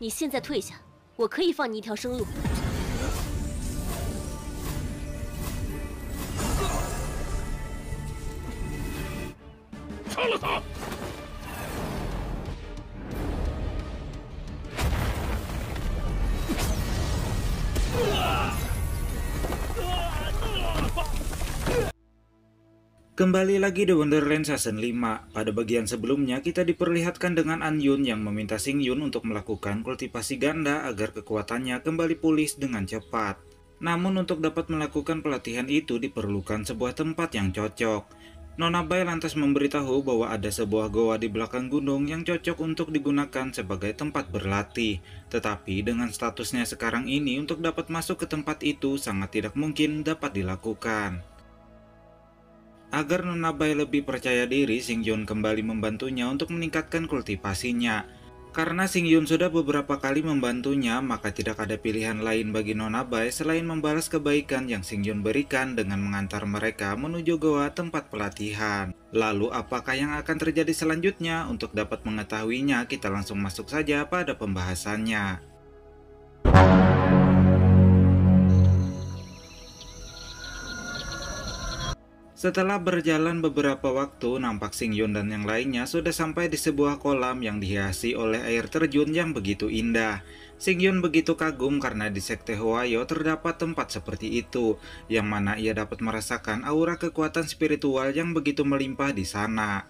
你现在退下，我可以放你一条生路。杀了他！ Kembali lagi di Wonderland Season 5. Pada bagian sebelumnya kita diperlihatkan dengan An Yun yang meminta Xing Yun untuk melakukan kultivasi ganda agar kekuatannya kembali pulih dengan cepat. Namun untuk dapat melakukan pelatihan itu diperlukan sebuah tempat yang cocok. Nona Bai lantas memberitahu bahwa ada sebuah goa di belakang gunung yang cocok untuk digunakan sebagai tempat berlatih. Tetapi dengan statusnya sekarang ini untuk dapat masuk ke tempat itu sangat tidak mungkin dapat dilakukan. Agar Nona Bai lebih percaya diri, Xing Yun kembali membantunya untuk meningkatkan kultivasinya. Karena Xing Yun sudah beberapa kali membantunya, maka tidak ada pilihan lain bagi Nona Bai selain membalas kebaikan yang Xing Yun berikan dengan mengantar mereka menuju goa tempat pelatihan. Lalu apakah yang akan terjadi selanjutnya? Untuk dapat mengetahuinya, kita langsung masuk saja pada pembahasannya. Setelah berjalan beberapa waktu, nampak Xing Yun dan yang lainnya sudah sampai di sebuah kolam yang dihiasi oleh air terjun yang begitu indah. Xing Yun begitu kagum karena di Sekte Hwayo terdapat tempat seperti itu, yang mana ia dapat merasakan aura kekuatan spiritual yang begitu melimpah di sana.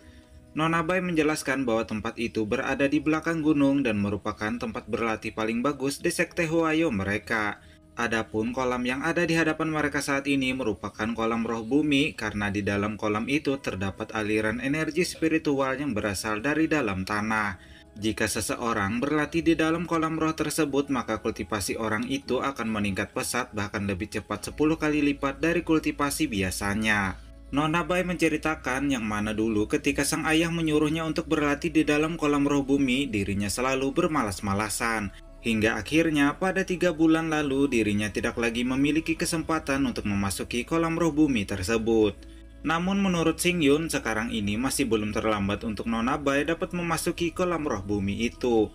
Nona Bai menjelaskan bahwa tempat itu berada di belakang gunung dan merupakan tempat berlatih paling bagus di Sekte Hwayo mereka. Adapun kolam yang ada di hadapan mereka saat ini merupakan kolam roh bumi karena di dalam kolam itu terdapat aliran energi spiritual yang berasal dari dalam tanah. Jika seseorang berlatih di dalam kolam roh tersebut, maka kultivasi orang itu akan meningkat pesat bahkan lebih cepat 10 kali lipat dari kultivasi biasanya. Nona Bai menceritakan yang mana dulu ketika sang ayah menyuruhnya untuk berlatih di dalam kolam roh bumi, dirinya selalu bermalas-malasan. Hingga akhirnya pada 3 bulan lalu dirinya tidak lagi memiliki kesempatan untuk memasuki kolam roh bumi tersebut. Namun menurut Xing Yun sekarang ini masih belum terlambat untuk Nona Bai dapat memasuki kolam roh bumi itu.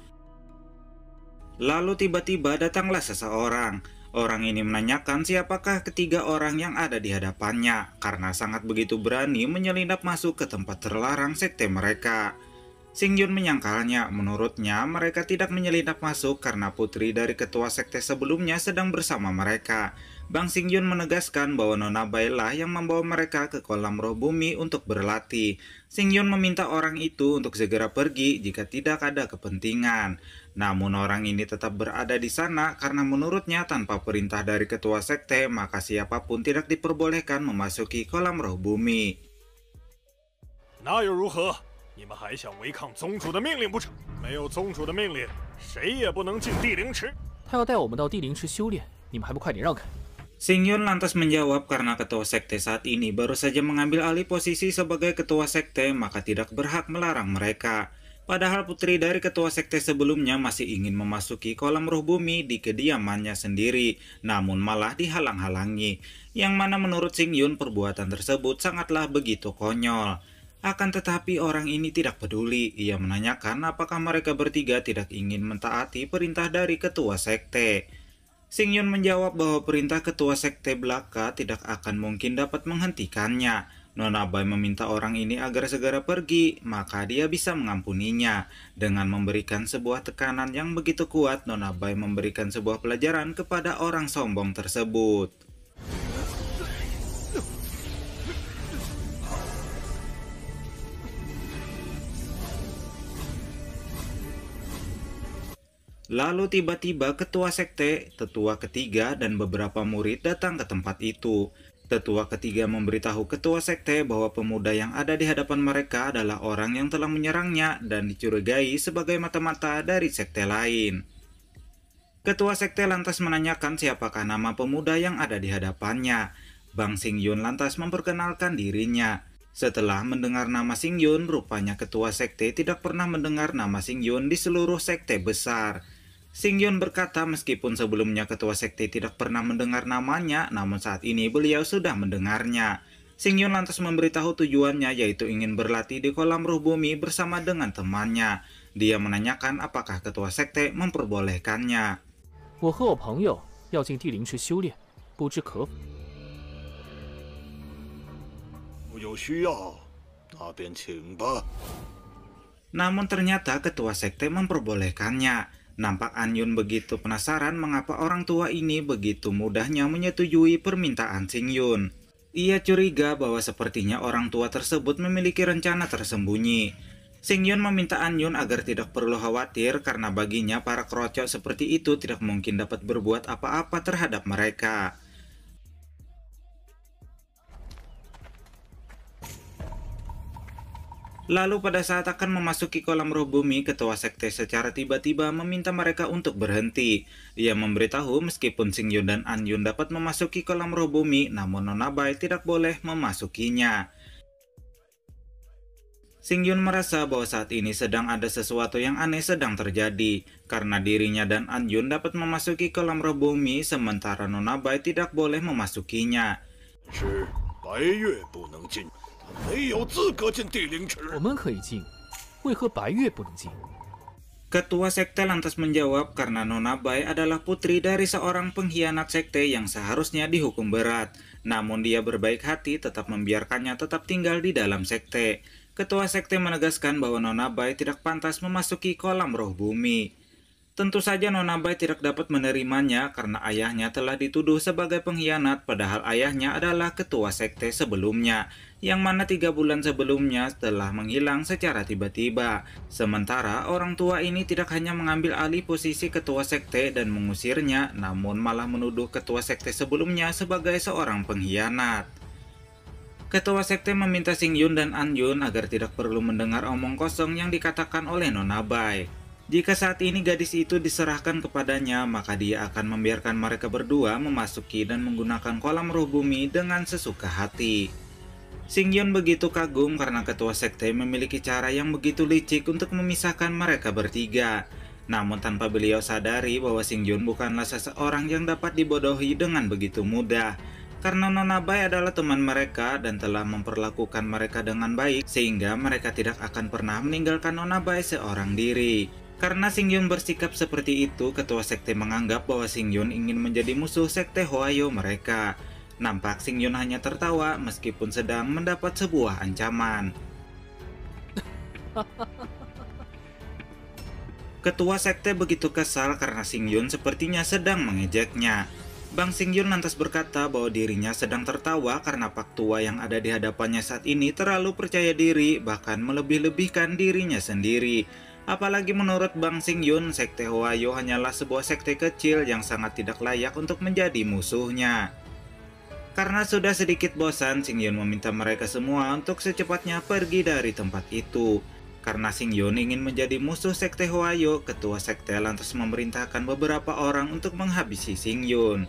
Lalu tiba-tiba datanglah seseorang. Orang ini menanyakan siapakah ketiga orang yang ada di hadapannya karena sangat begitu berani menyelinap masuk ke tempat terlarang sekte mereka. Xing Yun menyangkalnya, menurutnya mereka tidak menyelinap masuk karena putri dari ketua sekte sebelumnya sedang bersama mereka. Bang Xing Yun menegaskan bahwa Nona Bai lah yang membawa mereka ke kolam roh bumi untuk berlatih. Xing Yun meminta orang itu untuk segera pergi jika tidak ada kepentingan. Namun orang ini tetap berada di sana karena menurutnya tanpa perintah dari ketua sekte maka siapapun tidak diperbolehkan memasuki kolam roh bumi. 你们还想违抗宗主的命令不成？没有宗主的命令，谁也不能进地灵池。他要带我们到地灵池修炼，你们还不快点让开！ Xing Yun lantas menjawab karena ketua sekte saat ini baru saja mengambil alih posisi sebagai ketua sekte maka tidak berhak melarang mereka. Padahal putri dari ketua sekte sebelumnya masih ingin memasuki kolam roh bumi di kediamannya sendiri, namun malah dihalang-halangi. Yang mana menurut Xing Yun perbuatan tersebut sangatlah begitu konyol. Akan tetapi orang ini tidak peduli, ia menanyakan apakah mereka bertiga tidak ingin mentaati perintah dari ketua sekte. Xing Yun menjawab bahwa perintah ketua sekte belaka tidak akan mungkin dapat menghentikannya. Nona Bai meminta orang ini agar segera pergi, maka dia bisa mengampuninya. Dengan memberikan sebuah tekanan yang begitu kuat, Nona Bai memberikan sebuah pelajaran kepada orang sombong tersebut. Lalu tiba-tiba ketua sekte, tetua ketiga dan beberapa murid datang ke tempat itu. Tetua ketiga memberitahu ketua sekte bahwa pemuda yang ada di hadapan mereka adalah orang yang telah menyerangnya dan dicurigai sebagai mata-mata dari sekte lain. Ketua sekte lantas menanyakan siapakah nama pemuda yang ada di hadapannya. Bang Xing Yun lantas memperkenalkan dirinya. Setelah mendengar nama Xing Yun, rupanya ketua sekte tidak pernah mendengar nama Xing Yun di seluruh sekte besar. Xing Yun berkata meskipun sebelumnya ketua sekte tidak pernah mendengar namanya, namun saat ini beliau sudah mendengarnya. Xing Yun lantas memberitahu tujuannya yaitu ingin berlatih di kolam roh bumi bersama dengan temannya. Dia menanyakan apakah ketua sekte memperbolehkannya. 我和我朋友要进地灵池修炼，不知可否？ 有需要，那便请吧。 Namun ternyata ketua sekte memperbolehkannya. Nampak An Yun begitu penasaran mengapa orang tua ini begitu mudahnya menyetujui permintaan Sing Yun. Ia curiga bahwa sepertinya orang tua tersebut memiliki rencana tersembunyi. Sing Yun meminta An Yun agar tidak perlu khawatir karena baginya para kerocok seperti itu tidak mungkin dapat berbuat apa-apa terhadap mereka. Lalu pada saat akan memasuki kolam roh bumi, ketua sekte secara tiba-tiba meminta mereka untuk berhenti. Ia memberitahu meskipun Sing Yun dan An Yun dapat memasuki kolam roh bumi, namun Nona Bai tidak boleh memasukinya. Sing Yun merasa bahwa saat ini sedang ada sesuatu yang aneh sedang terjadi, karena dirinya dan An Yun dapat memasuki kolam roh bumi, sementara Nona Bai tidak boleh memasukinya. 我们可以进，为何白月不能进？ Ketua sekte lantas menjawab karena Nona Bai adalah putri dari seorang pengkhianat sekte yang seharusnya dihukum berat. Namun dia berbaik hati tetap membiarkannya tetap tinggal di dalam sekte. Ketua sekte menegaskan bahwa Nona Bai tidak pantas memasuki kolam roh bumi. Tentu saja Nona Bai tidak dapat menerimanya karena ayahnya telah dituduh sebagai pengkhianat padahal ayahnya adalah ketua sekte sebelumnya, yang mana 3 bulan sebelumnya telah menghilang secara tiba-tiba. Sementara orang tua ini tidak hanya mengambil alih posisi ketua sekte dan mengusirnya, namun malah menuduh ketua sekte sebelumnya sebagai seorang pengkhianat. Ketua sekte meminta Sing Yun dan An Yun agar tidak perlu mendengar omong kosong yang dikatakan oleh Nona Bai. Jika saat ini gadis itu diserahkan kepadanya, maka dia akan membiarkan mereka berdua memasuki dan menggunakan kolam roh bumi dengan sesuka hati. Sing Yun begitu kagum karena ketua sekte memiliki cara yang begitu licik untuk memisahkan mereka bertiga. Namun tanpa beliau sadari bahwa Sing Yun bukanlah seseorang yang dapat dibodohi dengan begitu mudah. Karena Nona Bai adalah teman mereka dan telah memperlakukan mereka dengan baik, sehingga mereka tidak akan pernah meninggalkan Nona Bai seorang diri. Karena Sing Yun bersikap seperti itu, ketua sekte menganggap bahwa Sing Yun ingin menjadi musuh sekte Hwayo mereka. Nampak Sing Yun hanya tertawa meskipun sedang mendapat sebuah ancaman. Ketua sekte begitu kesal karena Sing Yun sepertinya sedang mengejeknya. Bang Sing Yun lantas berkata bahwa dirinya sedang tertawa karena Pak Tua yang ada di hadapannya saat ini terlalu percaya diri, bahkan melebih-lebihkan dirinya sendiri. Apalagi menurut Bang Sing Yun, sekte Hwayo hanyalah sebuah sekte kecil yang sangat tidak layak untuk menjadi musuhnya. Karena sudah sedikit bosan, Sing Yun meminta mereka semua untuk secepatnya pergi dari tempat itu. Karena Sing Yun ingin menjadi musuh sekte Hwayo, ketua sekte lantas memerintahkan beberapa orang untuk menghabisi Sing Yun.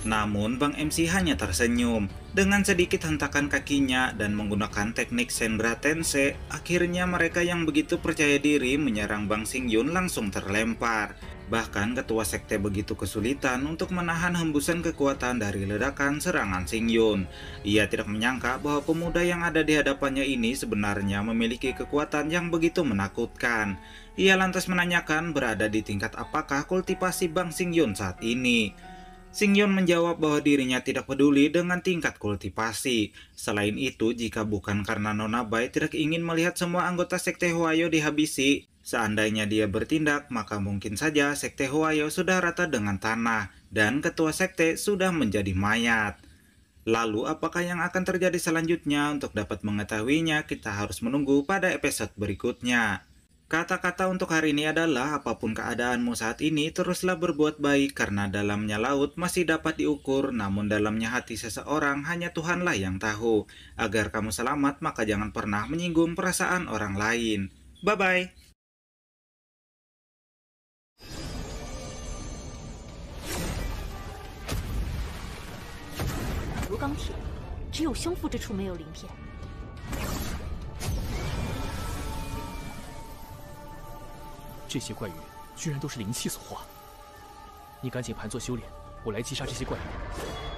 Namun Bang MC hanya tersenyum. Dengan sedikit hentakan kakinya dan menggunakan teknik Sendra Tensei, akhirnya mereka yang begitu percaya diri menyerang Bang Sing Yun langsung terlempar. Bahkan ketua sekte begitu kesulitan untuk menahan hembusan kekuatan dari ledakan serangan Sing Yun. Ia tidak menyangka bahwa pemuda yang ada di hadapannya ini sebenarnya memiliki kekuatan yang begitu menakutkan. Ia lantas menanyakan berada di tingkat apakah kultivasi Bang Sing Yun saat ini. Sing Yun menjawab bahwa dirinya tidak peduli dengan tingkat kultivasi. Selain itu, jika bukan karena Nona Bai tidak ingin melihat semua anggota sekte Hwayo dihabisi, seandainya dia bertindak, maka mungkin saja sekte Hwayo sudah rata dengan tanah, dan ketua sekte sudah menjadi mayat. Lalu apakah yang akan terjadi selanjutnya? Untuk dapat mengetahuinya, kita harus menunggu pada episode berikutnya. Kata-kata untuk hari ini adalah apapun keadaanmu saat ini, teruslah berbuat baik karena dalamnya laut masih dapat diukur, namun dalamnya hati seseorang hanya Tuhanlah yang tahu. Agar kamu selamat, maka jangan pernah menyinggung perasaan orang lain. Bye-bye! 如钢铁，只有修复之处没有鳞片。这些怪鱼居然都是灵气所化。你赶紧盘坐修炼，我来击杀这些怪物。